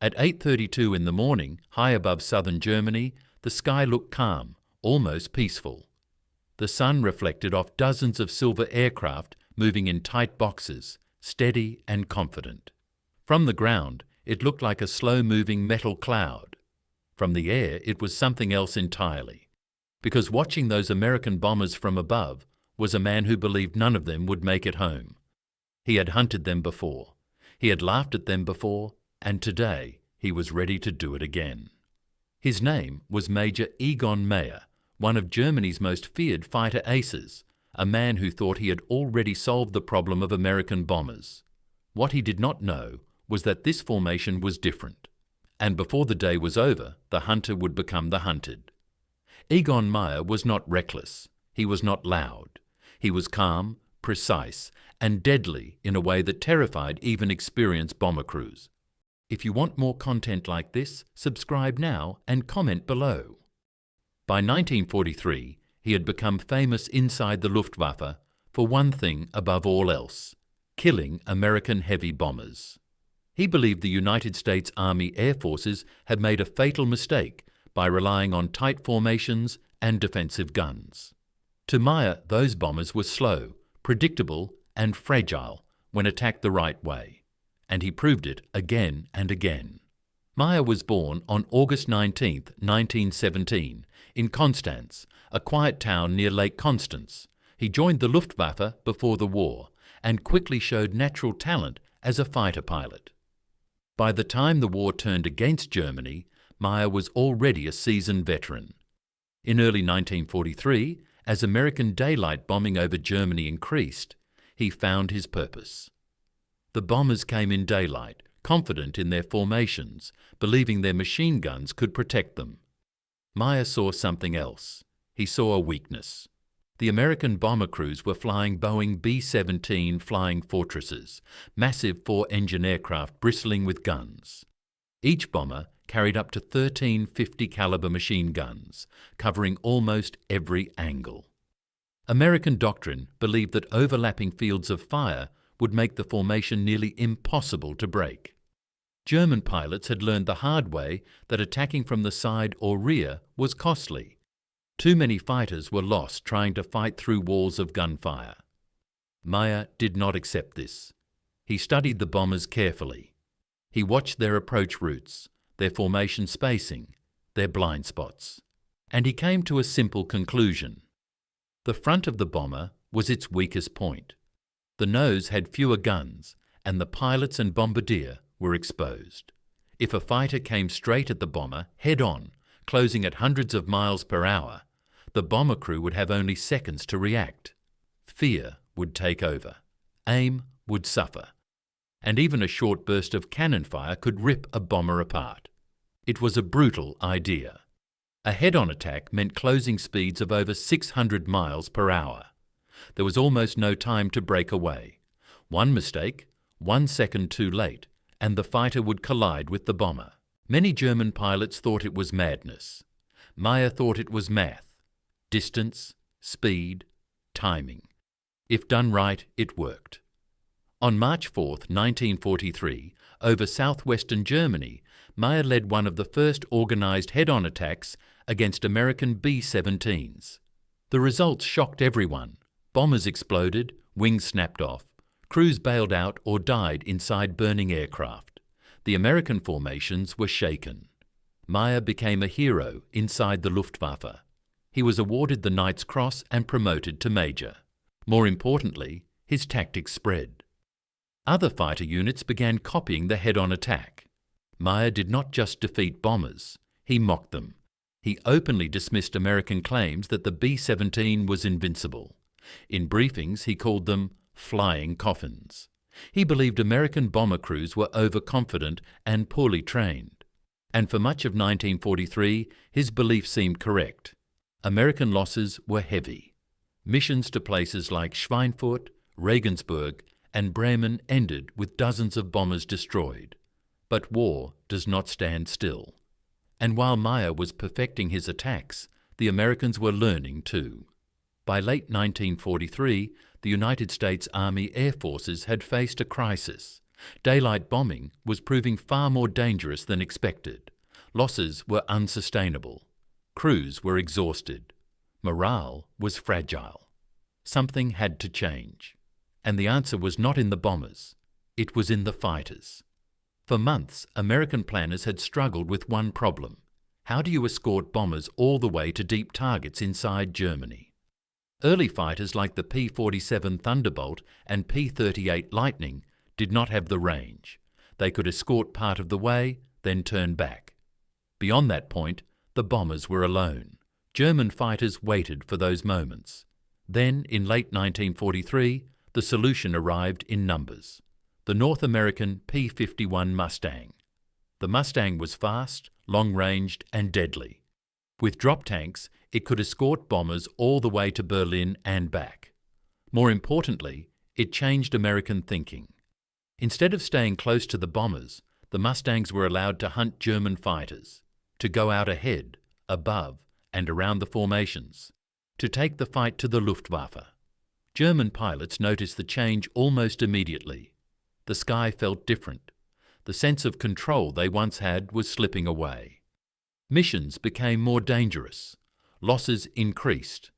At 8:32 in the morning, high above southern Germany, the sky looked calm, almost peaceful. The sun reflected off dozens of silver aircraft moving in tight boxes, steady and confident. From the ground, it looked like a slow-moving metal cloud. From the air, it was something else entirely, because watching those American bombers from above was a man who believed none of them would make it home. He had hunted them before, he had laughed at them before, and today he was ready to do it again. His name was Major Egon Mayer, one of Germany's most feared fighter aces, a man who thought he had already solved the problem of American bombers. What he did not know was that this formation was different, and before the day was over, the hunter would become the hunted. Egon Mayer was not reckless, he was not loud. He was calm, precise, and deadly in a way that terrified even experienced bomber crews. If you want more content like this, subscribe now and comment below. By 1943, he had become famous inside the Luftwaffe for one thing above all else: killing American heavy bombers. He believed the United States Army Air Forces had made a fatal mistake by relying on tight formations and defensive guns. To Mayer, those bombers were slow, predictable, and fragile when attacked the right way, and he proved it again and again. Mayer was born on August 19, 1917, in Konstanz, a quiet town near Lake Constance. He joined the Luftwaffe before the war and quickly showed natural talent as a fighter pilot. By the time the war turned against Germany, Mayer was already a seasoned veteran. In early 1943, as American daylight bombing over Germany increased, he found his purpose. The bombers came in daylight, confident in their formations, believing their machine guns could protect them. Mayer saw something else. He saw a weakness. The American bomber crews were flying Boeing B-17 Flying Fortresses, massive four-engine aircraft bristling with guns. Each bomber carried up to 13 50-caliber machine guns, covering almost every angle. American doctrine believed that overlapping fields of fire would make the formation nearly impossible to break. German pilots had learned the hard way that attacking from the side or rear was costly. Too many fighters were lost trying to fight through walls of gunfire. Mayer did not accept this. He studied the bombers carefully. He watched their approach routes, their formation spacing, their blind spots, and he came to a simple conclusion. The front of the bomber was its weakest point. The nose had fewer guns, and the pilots and bombardier were exposed. If a fighter came straight at the bomber, head-on, closing at hundreds of miles per hour, the bomber crew would have only seconds to react. Fear would take over. Aim would suffer. And even a short burst of cannon fire could rip a bomber apart. It was a brutal idea. A head-on attack meant closing speeds of over 600 miles per hour. There was almost no time to break away. One mistake, 1 second too late, and the fighter would collide with the bomber. Many German pilots thought it was madness. Mayer thought it was math. Distance, speed, timing. If done right, it worked. On March 4, 1943, over southwestern Germany, Mayer led one of the first organized head-on attacks against American B-17s. The results shocked everyone. Bombers exploded, wings snapped off, crews bailed out or died inside burning aircraft. The American formations were shaken. Mayer became a hero inside the Luftwaffe. He was awarded the Knight's Cross and promoted to major. More importantly, his tactics spread. Other fighter units began copying the head-on attack. Mayer did not just defeat bombers, he mocked them. He openly dismissed American claims that the B-17 was invincible. In briefings, he called them flying coffins. He believed American bomber crews were overconfident and poorly trained. And for much of 1943, his belief seemed correct. American losses were heavy. Missions to places like Schweinfurt, Regensburg, and Bremen ended with dozens of bombers destroyed. But war does not stand still. And while Mayer was perfecting his attacks, the Americans were learning too. By late 1943, the United States Army Air Forces had faced a crisis. Daylight bombing was proving far more dangerous than expected. Losses were unsustainable. Crews were exhausted. Morale was fragile. Something had to change. And the answer was not in the bombers. It was in the fighters. For months, American planners had struggled with one problem. How do you escort bombers all the way to deep targets inside Germany? Early fighters like the P-47 Thunderbolt and P-38 Lightning did not have the range. They could escort part of the way, then turn back. Beyond that point, the bombers were alone. German fighters waited for those moments. Then, in late 1943, the solution arrived in numbers. The North American P-51 Mustang. The Mustang was fast, long-ranged and deadly. With drop tanks, it could escort bombers all the way to Berlin and back. More importantly, it changed American thinking. Instead of staying close to the bombers, the Mustangs were allowed to hunt German fighters, to go out ahead, above and around the formations, to take the fight to the Luftwaffe. German pilots noticed the change almost immediately. The sky felt different. The sense of control they once had was slipping away. Missions became more dangerous. Losses increased.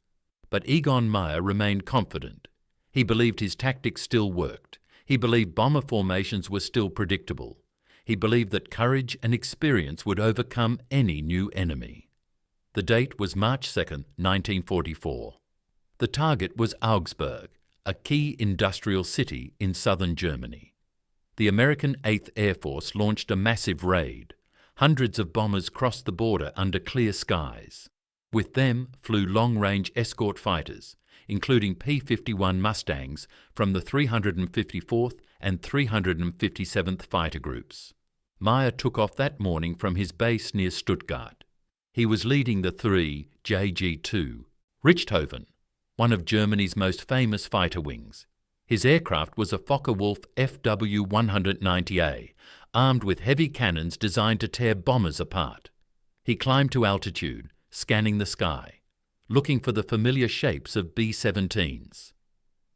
But Egon Mayer remained confident. He believed his tactics still worked. He believed bomber formations were still predictable. He believed that courage and experience would overcome any new enemy. The date was March 2, 1944. The target was Augsburg, a key industrial city in southern Germany. The American 8th Air Force launched a massive raid. Hundreds of bombers crossed the border under clear skies. With them flew long-range escort fighters, including P-51 Mustangs from the 354th and 357th Fighter Groups. Mayer took off that morning from his base near Stuttgart. He was leading the 3 JG-2 Richthofen, one of Germany's most famous fighter wings. His aircraft was a Focke-Wulf FW-190A, armed with heavy cannons designed to tear bombers apart. He climbed to altitude, scanning the sky, looking for the familiar shapes of B-17s.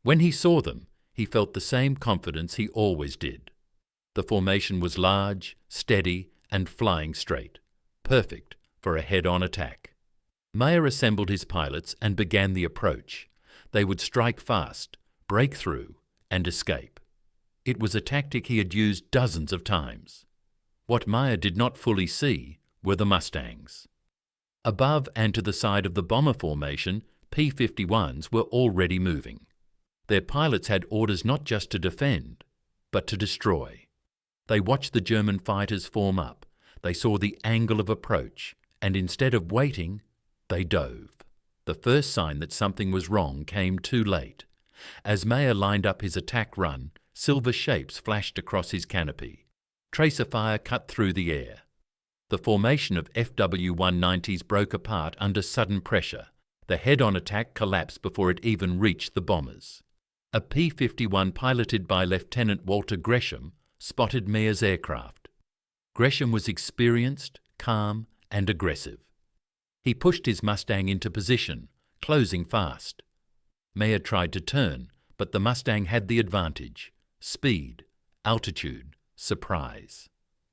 When he saw them, he felt the same confidence he always did. The formation was large, steady, and flying straight, perfect for a head-on attack. Mayer assembled his pilots and began the approach. They would strike fast, break through, and escape. It was a tactic he had used dozens of times. What Mayer did not fully see were the Mustangs. Above and to the side of the bomber formation, P-51s were already moving. Their pilots had orders not just to defend, but to destroy. They watched the German fighters form up. They saw the angle of approach, and instead of waiting, they dove. The first sign that something was wrong came too late. As Mayer lined up his attack run, silver shapes flashed across his canopy. Tracer fire cut through the air. The formation of FW-190s broke apart under sudden pressure. The head-on attack collapsed before it even reached the bombers. A P-51 piloted by Lieutenant Walter Gresham spotted Mayer's aircraft. Gresham was experienced, calm, and aggressive. He pushed his Mustang into position, closing fast. Mayer tried to turn, but the Mustang had the advantage: speed, altitude, surprise.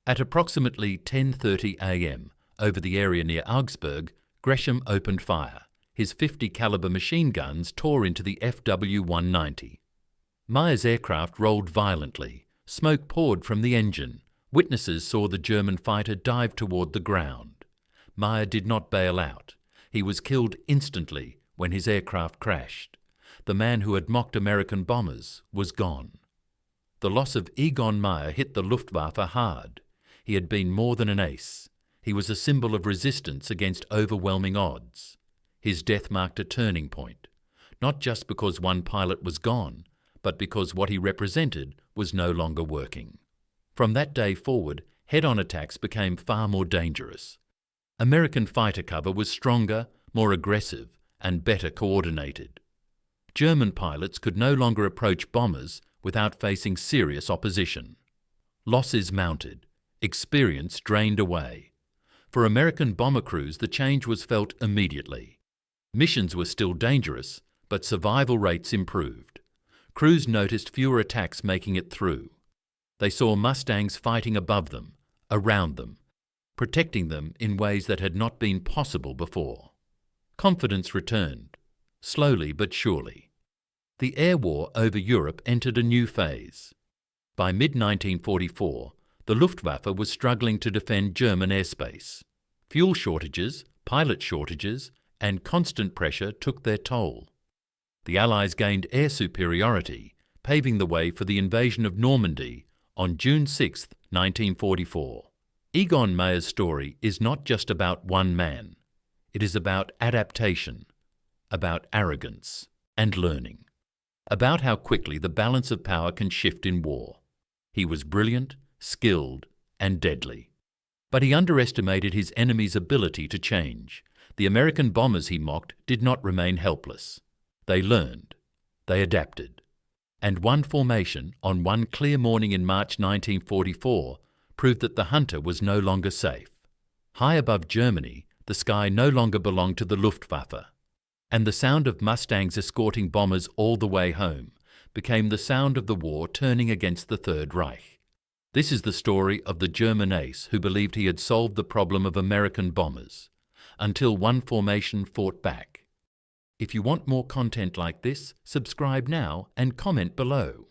At approximately 10:30 a.m., over the area near Augsburg, Gresham opened fire. His .50 caliber machine guns tore into the FW-190. Mayer's aircraft rolled violently. Smoke poured from the engine. Witnesses saw the German fighter dive toward the ground. Mayer did not bail out. He was killed instantly when his aircraft crashed. The man who had mocked American bombers was gone. The loss of Egon Mayer hit the Luftwaffe hard. He had been more than an ace. He was a symbol of resistance against overwhelming odds. His death marked a turning point, not just because one pilot was gone, but because what he represented was no longer working. From that day forward, head-on attacks became far more dangerous. American fighter cover was stronger, more aggressive, and better coordinated. German pilots could no longer approach bombers without facing serious opposition. Losses mounted. Experience drained away. For American bomber crews, the change was felt immediately. Missions were still dangerous, but survival rates improved. Crews noticed fewer attacks making it through. They saw Mustangs fighting above them, around them, protecting them in ways that had not been possible before. Confidence returned, slowly but surely. The air war over Europe entered a new phase. By mid-1944, the Luftwaffe was struggling to defend German airspace. Fuel shortages, pilot shortages, and constant pressure took their toll. The Allies gained air superiority, paving the way for the invasion of Normandy on June 6, 1944. Egon Mayer's story is not just about one man. It is about adaptation, about arrogance and learning, about how quickly the balance of power can shift in war. He was brilliant, skilled, and deadly. But he underestimated his enemy's ability to change. The American bombers he mocked did not remain helpless. They learned. They adapted. And one formation on one clear morning in March 1944 proved that the Hunter was no longer safe. High above Germany, the sky no longer belonged to the Luftwaffe, and the sound of Mustangs escorting bombers all the way home became the sound of the war turning against the Third Reich. This is the story of the German ace who believed he had solved the problem of American bombers, until one formation fought back. If you want more content like this, subscribe now and comment below.